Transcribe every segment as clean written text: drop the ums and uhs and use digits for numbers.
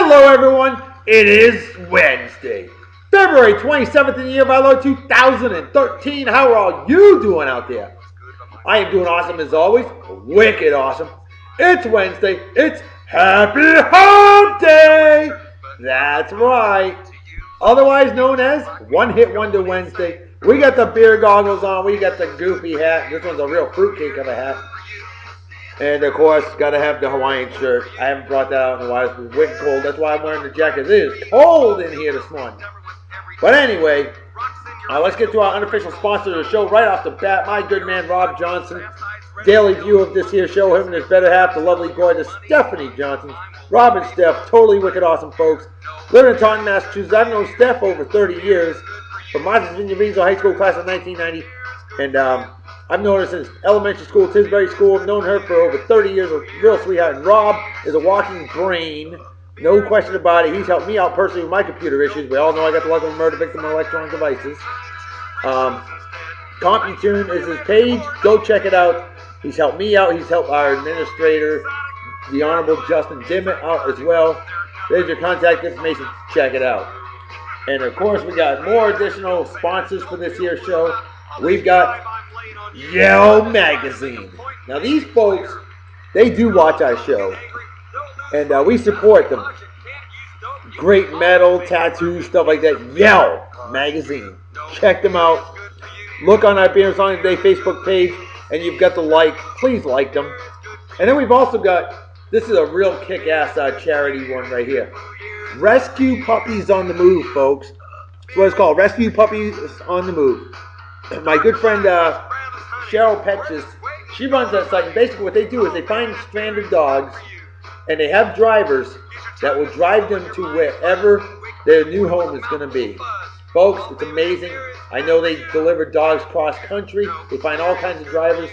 Hello everyone, it is Wednesday, February 27th in the year of our Lord 2013. How are all you doing out there? I am doing awesome as always, wicked awesome. It's Wednesday, it's Happy Hump Day! That's right. Otherwise known as One Hit Wonder Wednesday. We got the beer goggles on, we got the goofy hat. This one's a real fruitcake of a hat. And of course, gotta have the Hawaiian shirt. I haven't brought that out in a while. It's wicked cold. That's why I'm wearing the jacket. It is cold in here this morning. But anyway, let's get to our unofficial sponsor of the show right off the bat. My good man, Rob Johnson. Daily view of this here show. Him and his better half, the lovely gorgeous Stephanie Johnson. Rob and Steph, totally wicked awesome folks. Living in Taunton, Massachusetts. I've known Steph over 30 years. From Martha's Vineyard Beansville High School class of 1990. And I've known her since elementary school, Tisbury School. I've known her for over 30 years, a real sweetheart. And Rob is a walking brain, no question about it. He's helped me out personally with my computer issues. We all know I got the luck of a murder victim on electronic devices. CompuTune is his page. Go check it out. He's helped me out. He's helped our administrator, the Honorable Justin Dimmitt, out as well. There's your contact information. Check it out. And of course, we got more additional sponsors for this here show. We've got Yell Magazine. Now these folks, they do watch our show, and we support them. Great metal, tattoos, stuff like that. Yell Magazine. Check them out. Look on our Beers on Today Facebook page, and you've got the like. Please like them. And then we've also got, this is a real kick-ass charity one right here. Rescue Puppies on the Move, folks. That's what it's called. Rescue Puppies on the Move. My good friend Cheryl Petches, she runs that site, and basically what they do is they find stranded dogs, and they have drivers that will drive them to wherever their new home is going to be. Folks, it's amazing. I know they deliver dogs cross country. They find all kinds of drivers,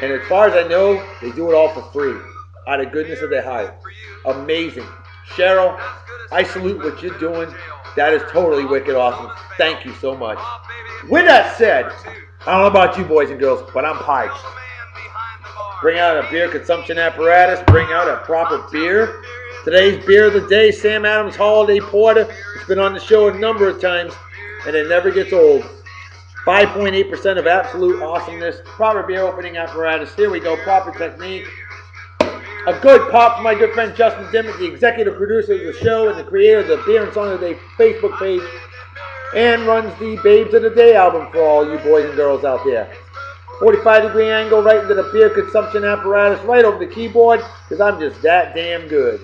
and as far as I know, they do it all for free, out of goodness of their heart. Amazing. Cheryl, I salute what you're doing. That is totally wicked awesome. Thank you so much. With that said, I don't know about you boys and girls, but I'm piped. Bring out a beer consumption apparatus. Bring out a proper beer. Today's beer of the day, Sam Adams Holiday Porter. It's been on the show a number of times, and it never gets old. 5.8% of absolute awesomeness. Proper beer opening apparatus. Here we go. Proper technique. A good pop for my good friend Justin Dimmitt, the executive producer of the show and the creator of the Beer and Song of the Day Facebook page, and runs the Babes of the Day album for all you boys and girls out there. 45-degree angle right into the beer consumption apparatus, right over the keyboard, because I'm just that damn good.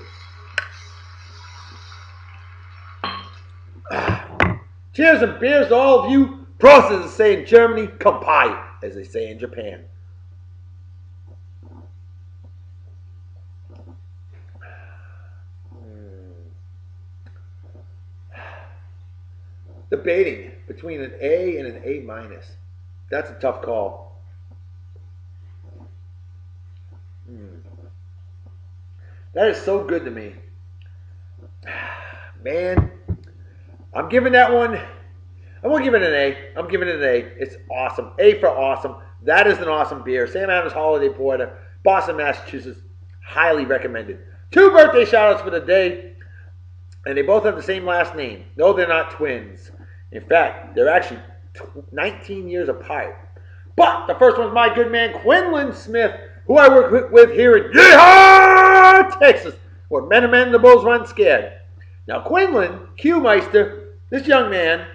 Cheers and beers to all of you. Prost, as they say in Germany. Kampai, as they say in Japan. Debating between an A and an A minus. That's a tough call. That is so good to me. Man, I'm giving that one, I won't give it an A. I'm giving it an A. It's awesome. A for awesome. That is an awesome beer. Sam Adams Holiday Porter, Boston, Massachusetts. Highly recommended. 2 birthday shout-outs for the day. And they both have the same last name. No, they're not twins. In fact, they're actually 19 years apart. But the first one's my good man, Quinlann Smith, who I work with here in Yeehaw, Texas, where men are men and the bulls run scared. Now, Quinlann, Q-Meister, this young man,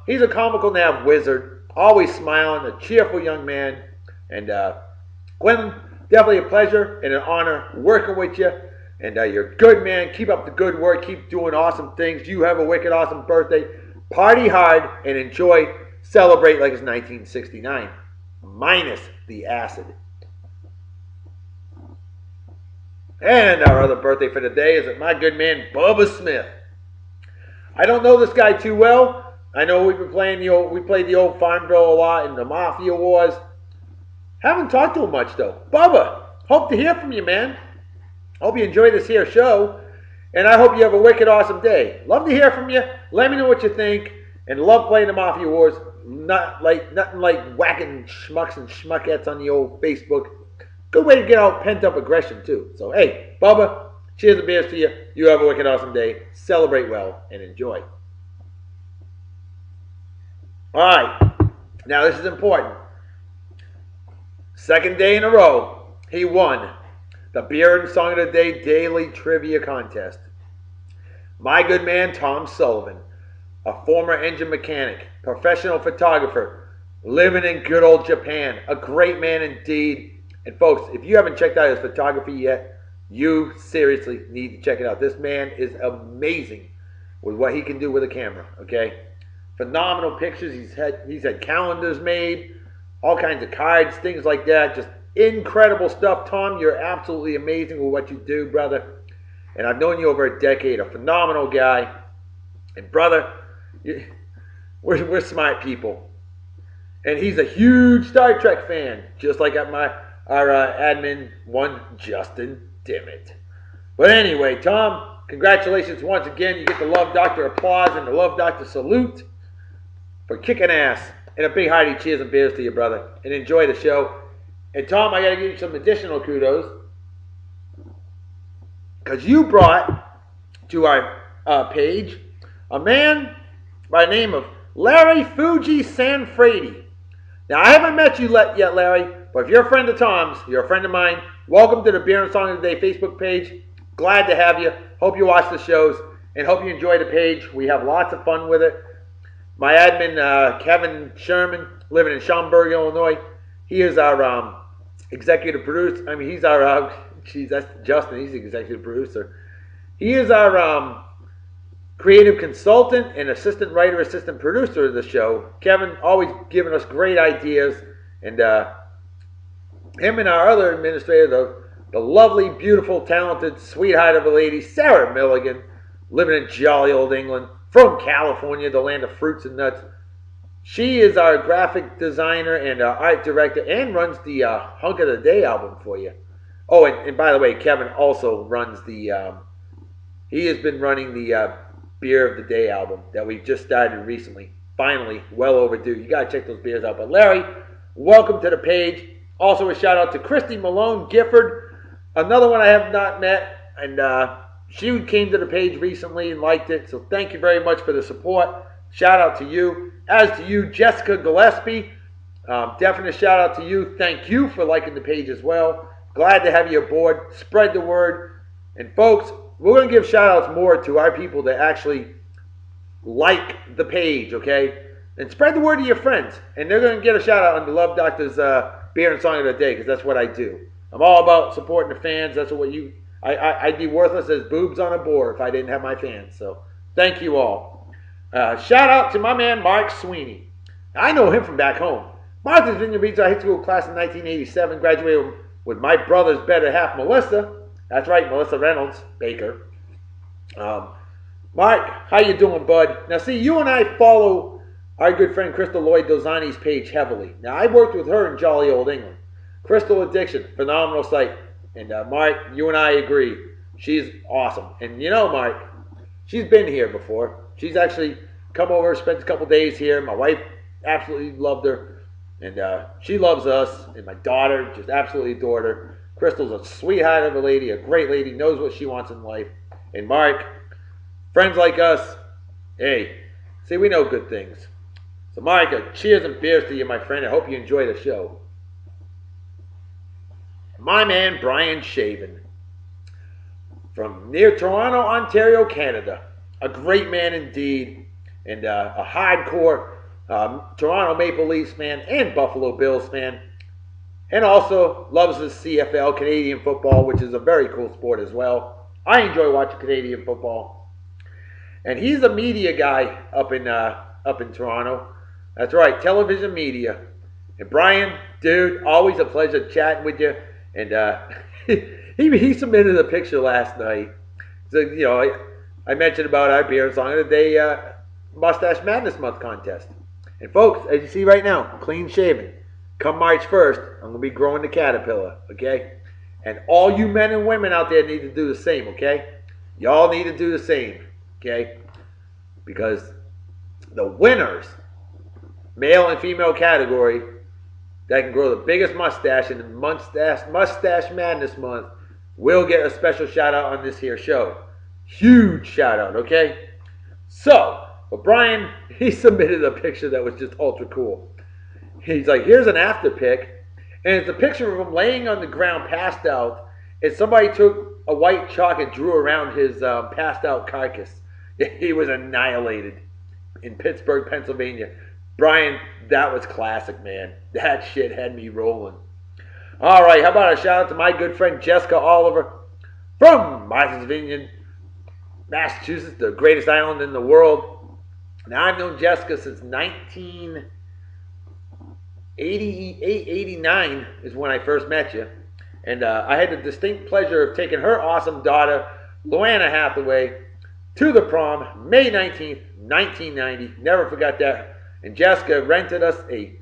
he's a comical nav wizard, always smiling, a cheerful young man. And Quinlann, definitely a pleasure and an honor working with you. And you're a good man. Keep up the good work. Keep doing awesome things. You have a wicked awesome birthday. Party hard and enjoy. Celebrate like it's 1969. Minus the acid. And our other birthday for the day is my good man, Bubba Smith. I don't know this guy too well. I know we've been playing we played the old Farmville a lot in the Mafia Wars. Haven't talked to him much though. Bubba, hope to hear from you, man. Hope you enjoy this here show, and I hope you have a wicked awesome day. Love to hear from you. Let me know what you think, and love playing the Mafia Wars. Nothing like whacking schmucks and schmuckettes on the old Facebook. Good way to get out pent-up aggression, too. So, hey, Bubba, Cheers and beers to you. You have a wicked awesome day. Celebrate well and enjoy. All right. Now this is important. Second day in a row, he won the Beer and Song of the Day Daily Trivia Contest. My good man, Tom Sullivan, a former engine mechanic, professional photographer, living in good old Japan, a great man indeed. And folks, if you haven't checked out his photography yet, you seriously need to check it out. This man is amazing with what he can do with a camera, okay? Phenomenal pictures. He's had calendars made, all kinds of cards, things like that. Just incredible stuff. Tom, you're absolutely amazing with what you do, brother. And I've known you over a decade. A phenomenal guy. And brother, we're smart people. And he's a huge Star Trek fan, just like our admin one, Justin Dimmitt. But anyway, Tom, congratulations once again. You get the Love Doctor applause and the Love Doctor salute for kicking ass. And a big hearty cheers and beers to you, brother. And enjoy the show. And Tom, I got to give you some additional kudos. Because you brought to our page a man by the name of Larry Fuji Sanfredi. Now, I haven't met you yet, Larry, but if you're a friend of Tom's, you're a friend of mine. Welcome to the Beer and Song of the Day Facebook page. Glad to have you. Hope you watch the shows and hope you enjoy the page. We have lots of fun with it. My admin, Kevin Sherman, living in Schaumburg, Illinois, he is our executive producer. I mean, he's our, that's Justin, he's the executive producer. He is our creative consultant and assistant writer, assistant producer of the show. Kevin always giving us great ideas. And him and our other administrator, the lovely, beautiful, talented, sweetheart of a lady, Sarah Milligan, living in jolly old England, from California, the land of fruits and nuts. She is our graphic designer and art director and runs the Hunk of the Day album for you. Oh, and by the way, Kevin also runs the, he has been running the Beer of the Day album that we've just started recently. Finally, well overdue. You got to check those beers out. But Larry, welcome to the page. Also a shout out to Kristi Malone Gifford, another one I have not met. And she came to the page recently and liked it. So thank you very much for the support. Shout out to you. As to you, Jessica Gillespie, definite shout out to you. Thank you for liking the page as well. Glad to have you aboard. Spread the word. And folks, we're going to give shout outs more to our people that actually like the page, okay? And spread the word to your friends. And they're going to get a shout out on the Love Doctor's Beer and Song of the Day, because that's what I do. I'm all about supporting the fans. That's what I'd be worthless as boobs on a board if I didn't have my fans. So thank you all. Shout out to my man Mark Sweeney. I know him from back home. Martha's Vineyard Beach, I hit school class in 1987, graduated with my brother's better half, Melissa. That's right, Melissa Reynolds Baker. Mark, how you doing, bud? Now, see, you and I follow our good friend Crystal Lloyd Dozani's page heavily. Now, I worked with her in jolly old England. Crystal Addiction, phenomenal site. And Mark, you and I agree. She's awesome. And you know, Mark, she's been here before. She's actually come over, spent a couple days here. My wife absolutely loved her. And she loves us. And my daughter just absolutely adored her. Crystal's a sweetheart of a lady, a great lady, knows what she wants in life. And Mark, friends like us, hey, see, we know good things. So Mark, cheers and beers to you, my friend. I hope you enjoy the show. My man, Brian Shaven, from near Toronto, Ontario, Canada. A great man indeed, and a hardcore Toronto Maple Leafs fan and Buffalo Bills fan. And also loves the CFL, Canadian football, which is a very cool sport as well. I enjoy watching Canadian football. And he's a media guy up in Toronto. That's right, television media. And Brian, dude, always a pleasure chatting with you. And he submitted a picture last night. So, you know, I mentioned about our Beer and Song of the Day Mustache Madness Month contest. And folks, as you see right now, clean shaven. Come March 1st, I'm going to be growing the caterpillar, okay? And all you men and women out there need to do the same, okay? Y'all need to do the same, okay? Because the winners, male and female category, that can grow the biggest mustache in the Mustache Madness Month, will get a special shout out on this here show. Huge shout out, okay? So, but Brian, he submitted a picture that was just ultra cool. He's like, here's an after pic, and it's a picture of him laying on the ground passed out, and somebody took a white chalk and drew around his passed out carcass. He was annihilated in Pittsburgh, Pennsylvania. Brian, that was classic, man. That shit had me rolling. All right, how about a shout out to my good friend Jessica Oliver from Martha's Vineyard, Massachusetts, the greatest island in the world. Now, I've known Jessica since 1988, 89 is when I first met you. And I had the distinct pleasure of taking her awesome daughter, Luana Hathaway, to the prom, May 19th, 1990. Never forgot that. And Jessica rented us a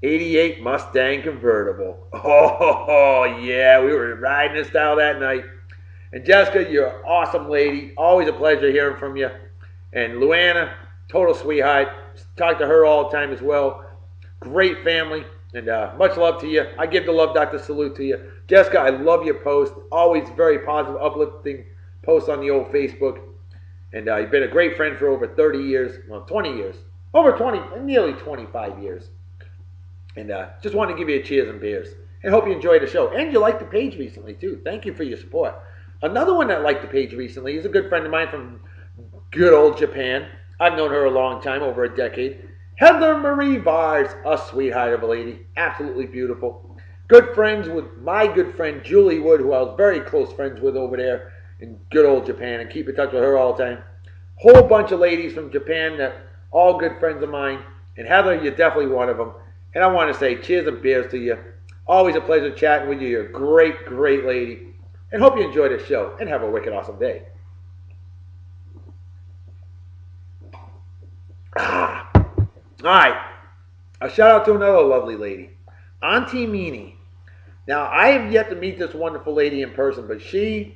88 Mustang convertible. Oh, yeah, we were riding in style that night. And Jessica, you're an awesome lady. Always a pleasure hearing from you. And Luana, total sweetheart. Talk to her all the time as well. Great family. And much love to you. I give the love Dr. Salute to you. Jessica, I love your post. Always very positive, uplifting posts on the old Facebook. And you've been a great friend for over 30 years. Well, 20 years. Over 20, nearly 25 years. And just wanted to give you a cheers and beers. And hope you enjoyed the show. And you liked the page recently, too. Thank you for your support. Another one that liked the page recently is a good friend of mine from good old Japan. I've known her a long time, over a decade. Heather Marie Vars, a sweetheart of a lady. Absolutely beautiful. Good friends with my good friend Julie Wood, who I was very close friends with over there in good old Japan. And keep in touch with her all the time. Whole bunch of ladies from Japan that all good friends of mine. And Heather, you're definitely one of them. And I want to say cheers and beers to you. Always a pleasure chatting with you. You're a great, great lady. And hope you enjoy this show. And have a wicked awesome day. Alright. A shout out to another lovely lady. Auntie Meanie. Now, I have yet to meet this wonderful lady in person. But she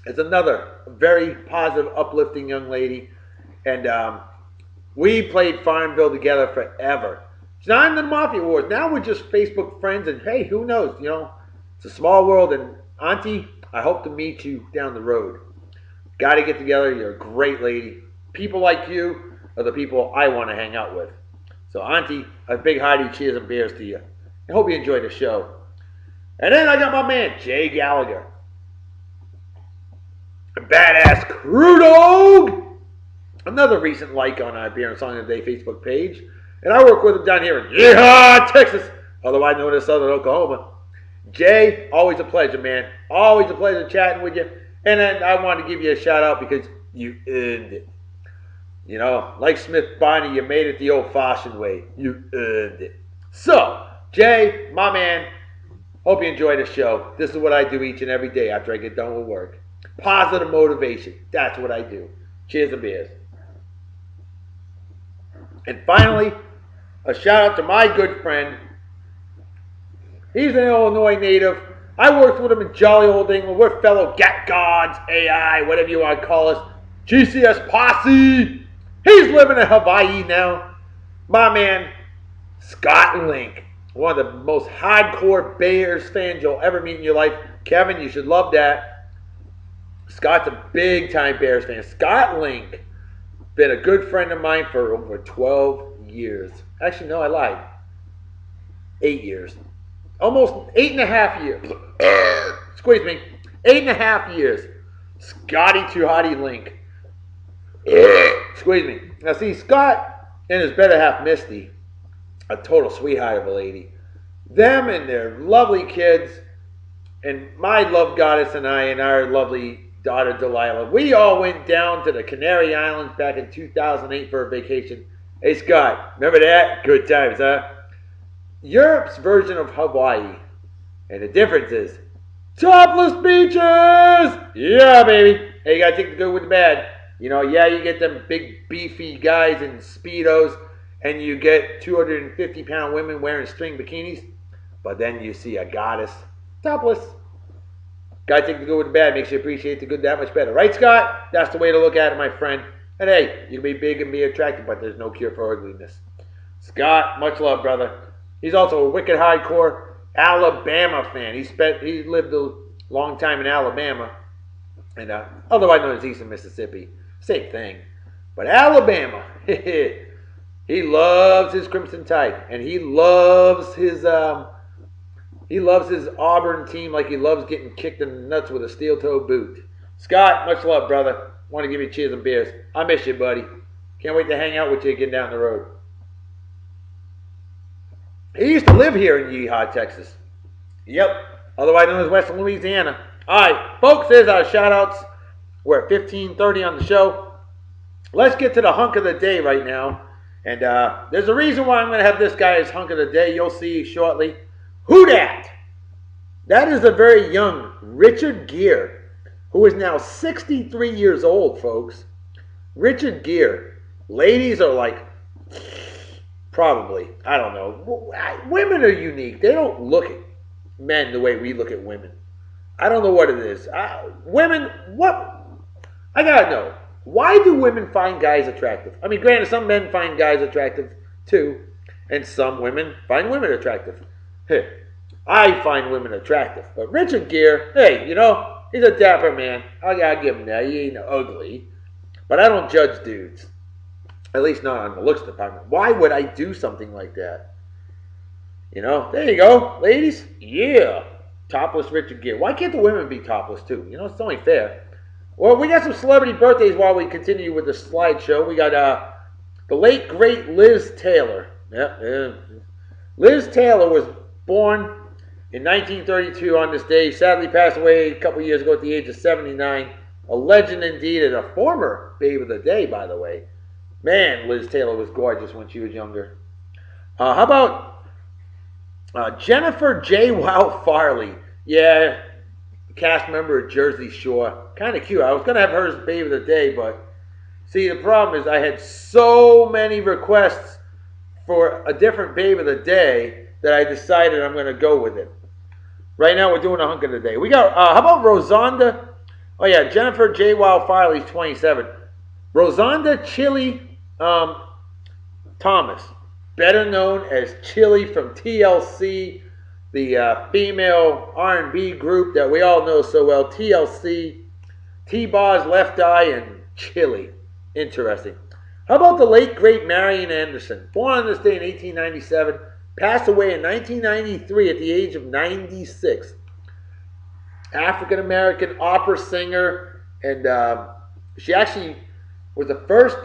is another very positive, uplifting young lady. And we played Farmville together forever. It's not in the Mafia Wars. Now we're just Facebook friends, and hey, who knows? You know, it's a small world. And Auntie, I hope to meet you down the road. Got to get together. You're a great lady. People like you are the people I want to hang out with. So, Auntie, a big hearty cheers and beers to you. I hope you enjoyed the show. And then I got my man, Jay Gallagher. A badass crew dog. Another recent like on our Beer and Song of the Day Facebook page. And I work with him down here in Yeehaw, Texas, otherwise known as Southern Oklahoma. Jay, always a pleasure, man. Always a pleasure chatting with you. And then I want to give you a shout out because you earned it. You know, like Smith Barney, you made it the old-fashioned way. You earned it. So, Jay, my man, hope you enjoy the show. This is what I do each and every day after I get done with work. Positive motivation. That's what I do. Cheers and beers. And finally, a shout out to my good friend. He's an Illinois native. I worked with him in jolly old England. We're fellow Get Gods, AI, whatever you want to call us. GCS Posse. He's living in Hawaii now. My man, Scott Link. One of the most hardcore Belairs fans you'll ever meet in your life. Kevin, you should love that. Scott's a big time Belairs fan. Scott Link. Been a good friend of mine for over 12 years. Actually, no, I lied. 8 years. Almost 8.5 years. Squeeze me. 8.5 years. Scotty Too Hottie Link. Squeeze me. Now see, Scott and his better half Misty, a total sweetheart of a lady. Them and their lovely kids, and my love goddess and I and our lovely daughter Delilah. We all went down to the Canary Islands back in 2008 for a vacation. Hey Scott, remember that? Good times, huh? Europe's version of Hawaii. And the difference is topless beaches! Yeah, baby. Hey, you gotta take the good with the bad. You know, yeah, you get them big beefy guys in Speedos, and you get 250-pound women wearing string bikinis, but then you see a goddess topless. Gotta take the good with the bad. Makes you appreciate the good that much better. Right, Scott? That's the way to look at it, my friend. And hey, you can be big and be attractive, but there's no cure for ugliness. Scott, much love, brother. He's also a wicked hardcore Alabama fan. He lived long time in Alabama, and otherwise known as Eastern Mississippi. Same thing. But Alabama, he loves his Crimson Tide, and he loves his Auburn team like he loves getting kicked in the nuts with a steel-toe boot. Scott, much love, brother. Want to give you cheers and beers. I miss you, buddy. Can't wait to hang out with you again down the road. He used to live here in Yeehaw, Texas. Yep. Otherwise known as Western Louisiana. All right, folks, there's our shout-outs. We're at 15:30 on the show. Let's get to the hunk of the day right now. And there's a reason why I'm going to have this guy as hunk of the day. You'll see shortly. Who dat? That is a very young Richard Gere, who is now 63 years old, folks. Richard Gere. Ladies are like, probably, I don't know. Women are unique. They don't look at men the way we look at women. I don't know what it is. Women, what? I gotta know. Why do women find guys attractive? I mean, granted, some men find guys attractive too, and some women find women attractive. I find women attractive. But Richard Gere, hey, you know, he's a dapper man. I gotta give him that. He ain't ugly. But I don't judge dudes. At least not on the looks department. Why would I do something like that? You know, there you go, ladies. Yeah. Topless Richard Gere. Why can't the women be topless too? You know, it's only fair. Well, we got some celebrity birthdays while we continue with the slideshow. We got the late, great Liz Taylor. Yeah. Liz Taylor was born in 1932 on this day. Sadly passed away a couple years ago at the age of 79. A legend indeed, and a former babe of the day, by the way. Man, Liz Taylor was gorgeous when she was younger. How about Jennifer J. Wow Farley? Yeah, cast member of Jersey Shore. Kind of cute. I was going to have her as babe of the day, but see, the problem is I had so many requests for a different babe of the day that I decided I'm going to go with it. Right now we're doing a hunk of the day. We got, how about Rosanda? Oh yeah, Jennifer J. Wow Farley's 27. Rosanda Chili Thomas, better known as Chili from TLC, the female R&B group that we all know so well. TLC, T-Bar's Left Eye, and Chili. Interesting. How about the late, great Marian Anderson? Born on this day in 1897, passed away in 1993 at the age of 96. African-American opera singer, and she actually was the first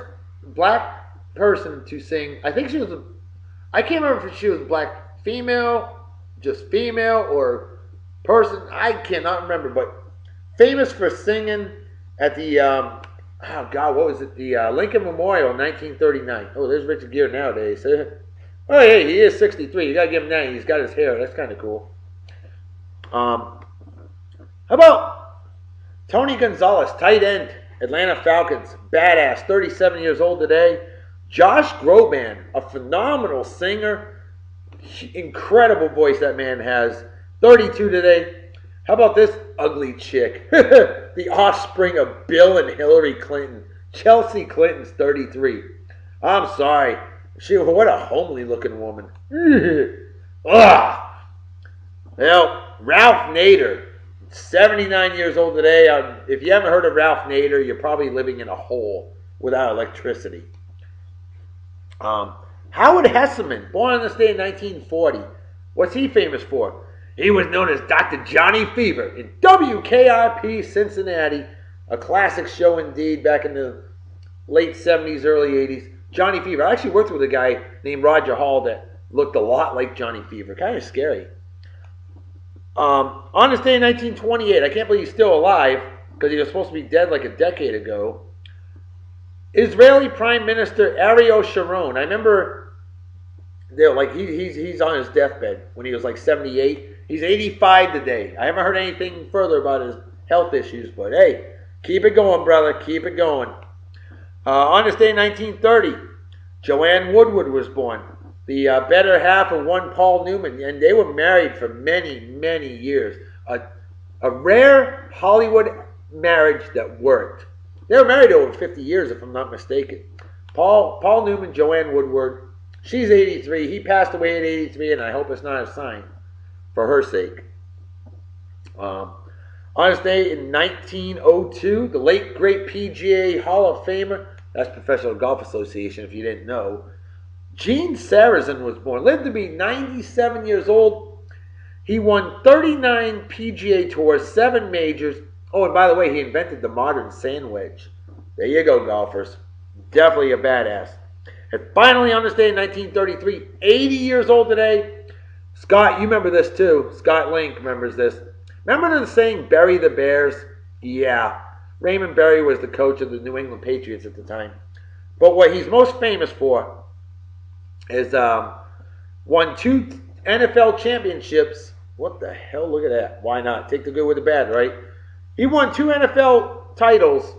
black person to sing. I think she was I can't remember if she was black female, just female, or person. I cannot remember, but famous for singing at the, oh God, what was it? The Lincoln Memorial in 1939. Oh, there's Richard Gere nowadays. Oh, hey, he is 63. You got to give him that. He's got his hair. That's kind of cool. How about Tony Gonzalez, tight end, Atlanta Falcons, badass, 37 years old today. Josh Groban, a phenomenal singer, incredible voice that man has, 32 today. How about this ugly chick, the offspring of Bill and Hillary Clinton, Chelsea Clinton's 33. I'm sorry, what a homely looking woman. Ugh. Well, Ralph Nader, 79 years old today. If you haven't heard of Ralph Nader, you're probably living in a hole without electricity. Howard Hesseman, born on this day in 1940. What's he famous for? He was known as Dr. Johnny Fever in WKRP Cincinnati, a classic show indeed back in the late 70s, early 80s. Johnny Fever. I actually worked with a guy named Roger Hall that looked a lot like Johnny Fever. Kind of scary. On this day in 1928, I can't believe he's still alive because he was supposed to be dead like a decade ago. Israeli Prime Minister Ariel Sharon. I remember, he's on his deathbed when he was like 78. He's 85 today. I haven't heard anything further about his health issues, but hey, keep it going, brother. Keep it going. On this day in 1930, Joanne Woodward was born, the better half of one Paul Newman, and they were married for many, many years. A rare Hollywood marriage that worked. They were married over 50 years, if I'm not mistaken. Paul Newman, Joanne Woodward. She's 83. He passed away at 83, and I hope it's not a sign for her sake. On this day in 1902, the late great PGA Hall of Famer, that's Professional Golf Association if you didn't know, Gene Sarazen was born. Lived to be 97 years old. He won 39 PGA Tours, 7 majors. Oh, and by the way, he invented the modern sand wedge. There you go, golfers. Definitely a badass. And finally, on this day in 1933, 80 years old today, Scott, you remember this too. Scott Link remembers this. Remember the saying, bury the Bears? Yeah. Raymond Berry was the coach of the New England Patriots at the time. But what he's most famous for is won 2 NFL championships. What the hell? Look at that. Why not? Take the good with the bad, right? He won 2 NFL titles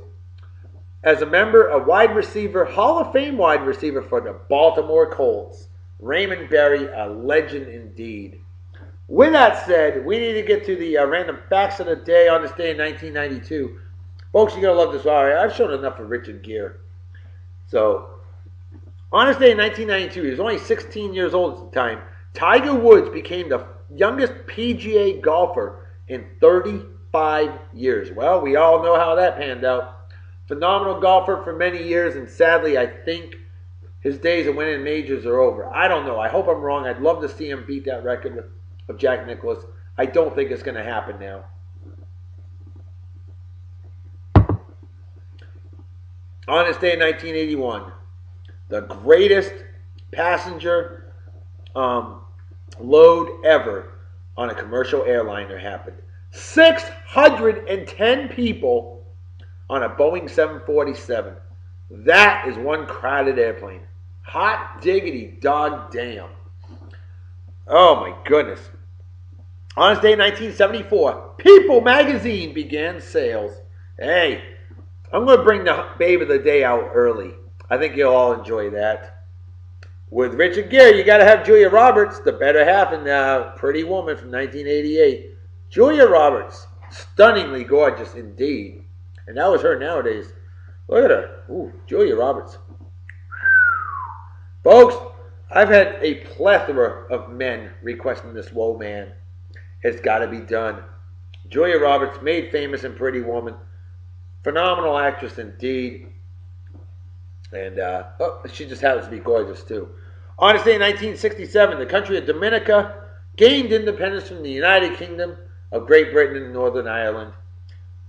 as a member, a wide receiver, Hall of Fame wide receiver for the Baltimore Colts. Raymond Berry, a legend indeed. With that said, we need to get to the random facts of the day on this day in 1992. Folks, you're going to love this. All right, I've shown enough of Richard Gere. So, on this day in 1992, he was only 16 years old at the time. Tiger Woods became the youngest PGA golfer in 35 years. Well, we all know how that panned out. Phenomenal golfer for many years, and sadly, I think his days of winning majors are over. I don't know. I hope I'm wrong. I'd love to see him beat that record of Jack Nicklaus. I don't think it's going to happen now. On this day in 1981, the greatest passenger load ever on a commercial airliner happened. 610 people on a Boeing 747. That is one crowded airplane. Hot diggity dog damn. Oh my goodness. On this day in 1974, People magazine began sales. Hey, I'm going to bring the babe of the day out early. I think you'll all enjoy that. With Richard Gere, you got to have Julia Roberts, the better half in Pretty Woman from 1988. Julia Roberts, stunningly gorgeous indeed. And that was her nowadays. Look at her. Ooh, Julia Roberts. Folks, I've had a plethora of men requesting this Whoa Man. It's got to be done. Julia Roberts, made famous in Pretty Woman. Phenomenal actress indeed. And she just happens to be gorgeous too. On this day in 1967, the country of Dominica gained independence from the United Kingdom of Great Britain and Northern Ireland.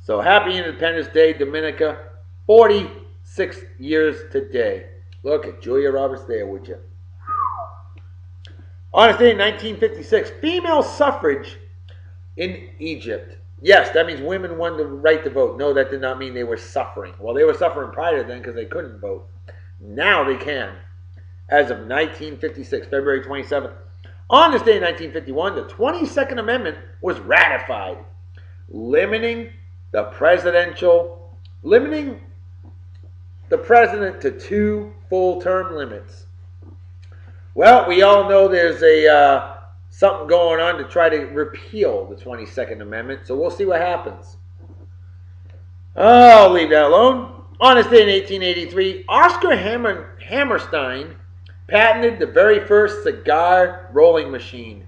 So happy Independence Day, Dominica. 46 years today. Look at Julia Roberts there, would you? On this day in 1956, female suffrage in Egypt. Yes, that means women won the right to vote. No, that did not mean they were suffering. Well, they were suffering prior to then because they couldn't vote. Now they can. As of 1956, February 27th. On this day in 1951, the 22nd Amendment was ratified, limiting the president to 2 full-term limits. Well, we all know there's something going on to try to repeal the 22nd Amendment, so we'll see what happens. I'll leave that alone. On this day in 1883, Oscar Hammerstein patented the very first cigar rolling machine.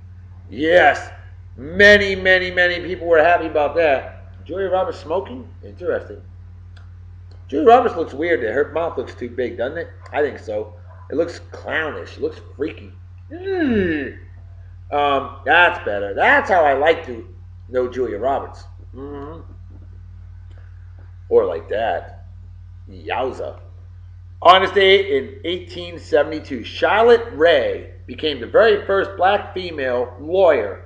Yes, many people were happy about that. Julia Roberts smoking? Interesting. Julia Roberts looks weird there. Her mouth looks too big, doesn't it? I think so. It looks clownish. It looks freaky. That's better. That's how I like to know Julia Roberts. Or like that. Yowza. On this day in 1872, Charlotte Ray became the very first black female lawyer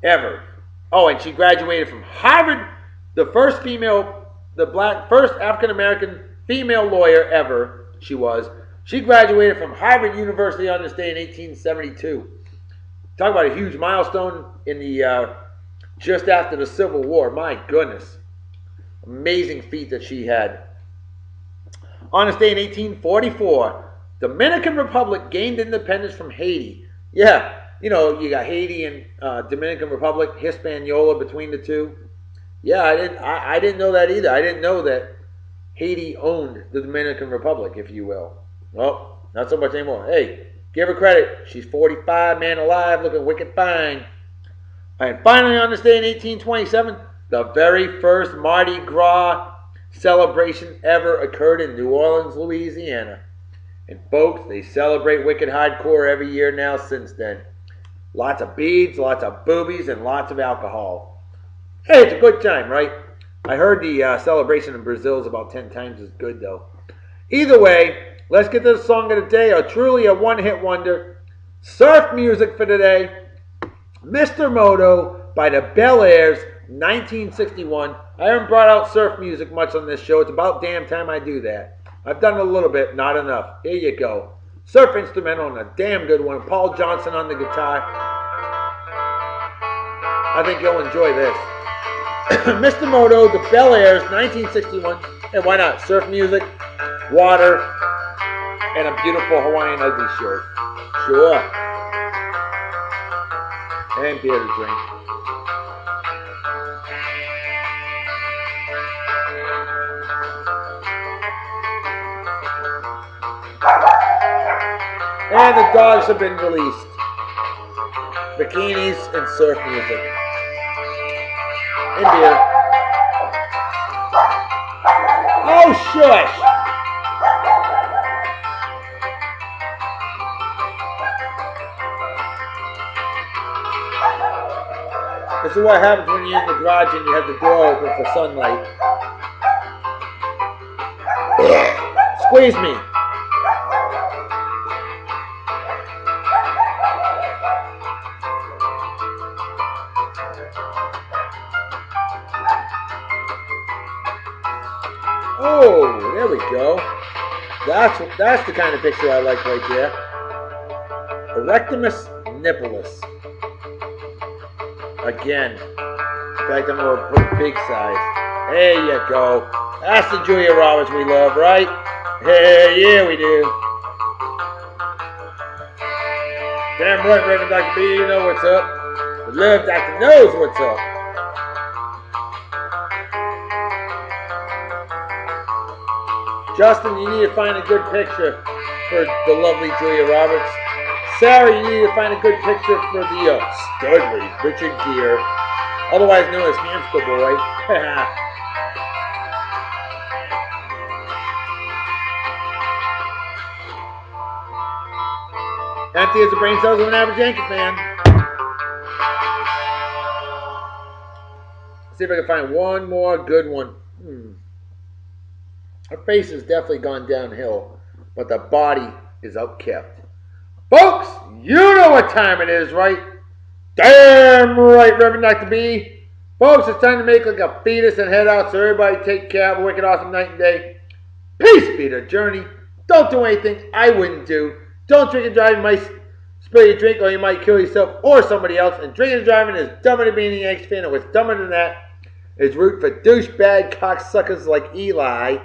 ever. Oh, and she graduated from Harvard, the first African-American female lawyer ever, she was. She graduated from Harvard University on this day in 1872. Talk about a huge milestone in the just after the Civil War. My goodness. Amazing feat that she had. On this day in 1844, Dominican Republic gained independence from Haiti. Yeah, you know, you got Haiti and Dominican Republic, Hispaniola between the two. Yeah, I didn't know that either. I didn't know that Haiti owned the Dominican Republic, if you will. Well, not so much anymore. Hey, give her credit. She's 45, man alive, looking wicked fine. And finally, on this day in 1827, The very first Mardi Gras celebration ever occurred in New Orleans, Louisiana. And folks, they celebrate Wicked Hardcore every year now since then. Lots of beads, lots of boobies, and lots of alcohol. Hey, it's a good time, right? I heard the celebration in Brazil is about 10 times as good, though. Either way, let's get to the song of the day, or truly a one-hit wonder. Surf music for today. Mr. Moto by the Belairs, 1961. I haven't brought out surf music much on this show. It's about damn time I do that. I've done a little bit, not enough. Here you go. Surf instrumental and a damn good one. Paul Johnson on the guitar. I think you'll enjoy this. Mr. Moto, the Belairs, 1961. And why not? Surf music, water, and a beautiful Hawaiian ugly shirt. Sure. And beer to drink. And the dogs have been released. Bikinis and surf music. And beer. Oh, shush! This is what happens when you're in the garage and you have the door open for sunlight. Squeeze me. Oh, there we go. That's the kind of picture I like right there. Erectimus nippleus. Again. In fact, I'm going to put big size. There you go. That's the Julia Roberts we love, right? Hey, yeah, we do. Damn right, Reverend Dr. B, you know what's up. The love doctor knows what's up. Justin, you need to find a good picture for the lovely Julia Roberts. Sarah, you need to find a good picture for the Studley, Richard Gere, otherwise known as Hamster Boy. Empty as the brain cells of an average Yankee fan. Let's see if I can find one more good one. Her face has definitely gone downhill, but the body is upkept. Folks, you know what time it is, right? Damn right, Reverend Dr. B. Folks, it's time to make like a fetus and head out, so everybody take care. Have a wicked awesome night and day. Peace be the journey. Don't do anything I wouldn't do. Don't drink and drive. You might spill your drink or you might kill yourself or somebody else. And drinking and driving is dumber than being a Yankees fan. And what's dumber than that is root for douchebag cocksuckers like Eli.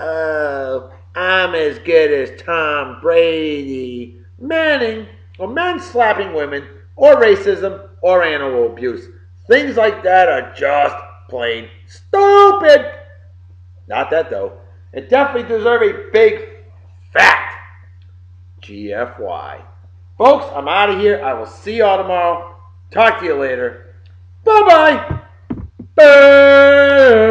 Oh, I'm as good as Tom Brady. Manning, or men slapping women, or racism, or animal abuse. Things like that are just plain stupid. Not that though. It definitely deserves a big, fat GFY. Folks, I'm out of here. I will see y'all tomorrow. Talk to you later. Bye-bye. Bye.